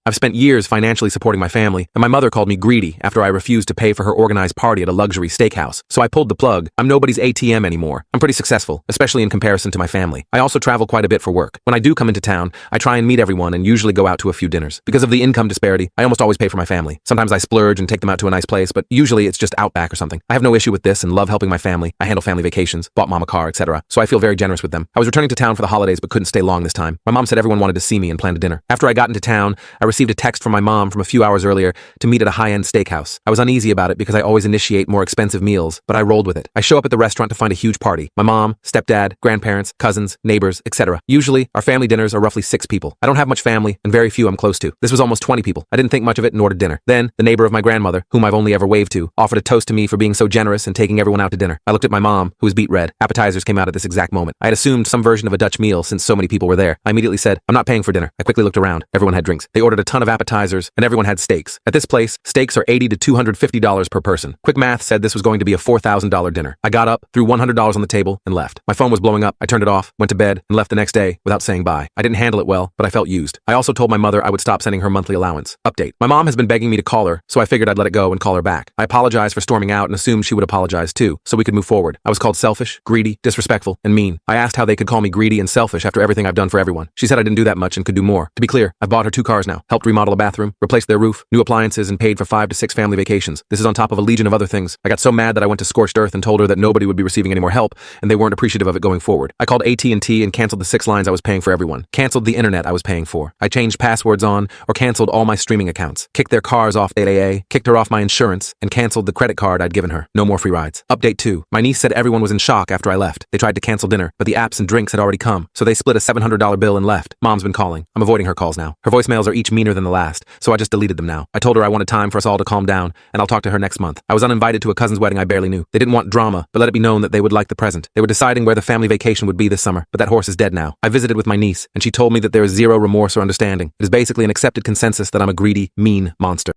I've spent years financially supporting my family, and my mother called me greedy after I refused to pay for her organized party at a luxury steakhouse. So I pulled the plug. I'm nobody's ATM anymore. I'm pretty successful, especially in comparison to my family. I also travel quite a bit for work. When I do come into town, I try and meet everyone and usually go out to a few dinners. Because of the income disparity, I almost always pay for my family. Sometimes I splurge and take them out to a nice place, but usually it's just Outback or something. I have no issue with this and love helping my family. I handle family vacations, bought mom a car, etc. So I feel very generous with them. I was returning to town for the holidays but couldn't stay long this time. My mom said everyone wanted to see me and planned a dinner. After I got into town, I received a text from my mom from a few hours earlier to meet at a high-end steakhouse. I was uneasy about it because I always initiate more expensive meals, but I rolled with it. I show up at the restaurant to find a huge party. My mom, stepdad, grandparents, cousins, neighbors, etc. Usually, our family dinners are roughly 6 people. I don't have much family, and very few I'm close to. This was almost 20 people. I didn't think much of it and ordered dinner. Then, the neighbor of my grandmother, whom I've only ever waved to, offered a toast to me for being so generous and taking everyone out to dinner. I looked at my mom, who was beet red. Appetizers came out at this exact moment. I had assumed some version of a Dutch meal since so many people were there. I immediately said, I'm not paying for dinner. I quickly looked around. Everyone had drinks. They ordered a ton of appetizers, and everyone had steaks. At this place, steaks are $80 to $250 per person. Quick math said this was going to be a $4,000 dinner. I got up, threw $100 on the table, and left. My phone was blowing up. I turned it off, went to bed, and left the next day without saying bye. I didn't handle it well, but I felt used. I also told my mother I would stop sending her monthly allowance. Update. My mom has been begging me to call her, so I figured I'd let it go and call her back. I apologized for storming out and assumed she would apologize too, so we could move forward. I was called selfish, greedy, disrespectful, and mean. I asked how they could call me greedy and selfish after everything I've done for everyone. She said I didn't do that much and could do more. To be clear, I've bought her 2 cars now, helped remodel a bathroom, replaced their roof, new appliances, and paid for 5 to 6 family vacations. This is on top of a legion of other things. I got so mad that I went to scorched earth and told her that nobody would be receiving any more help, and they weren't appreciative of it going forward. I called AT&T and canceled the 6 lines I was paying for everyone. Canceled the internet I was paying for. I changed passwords on or canceled all my streaming accounts. Kicked their cars off AAA, kicked her off my insurance, and canceled the credit card I'd given her. No more free rides. Update 2. My niece said everyone was in shock after I left. They tried to cancel dinner, but the apps and drinks had already come, so they split a $700 bill and left. Mom's been calling. I'm avoiding her calls now. Her voicemails are each meaner than the last, so I just deleted them now. I told her I wanted time for us all to calm down, and I'll talk to her next month. I was uninvited to a cousin's wedding I barely knew. They didn't want drama, but let it be known that they would like the present. They were deciding where the family vacation would be this summer, but that horse is dead now. I visited with my niece, and she told me that there is zero remorse or understanding. It is basically an accepted consensus that I'm a greedy, mean monster.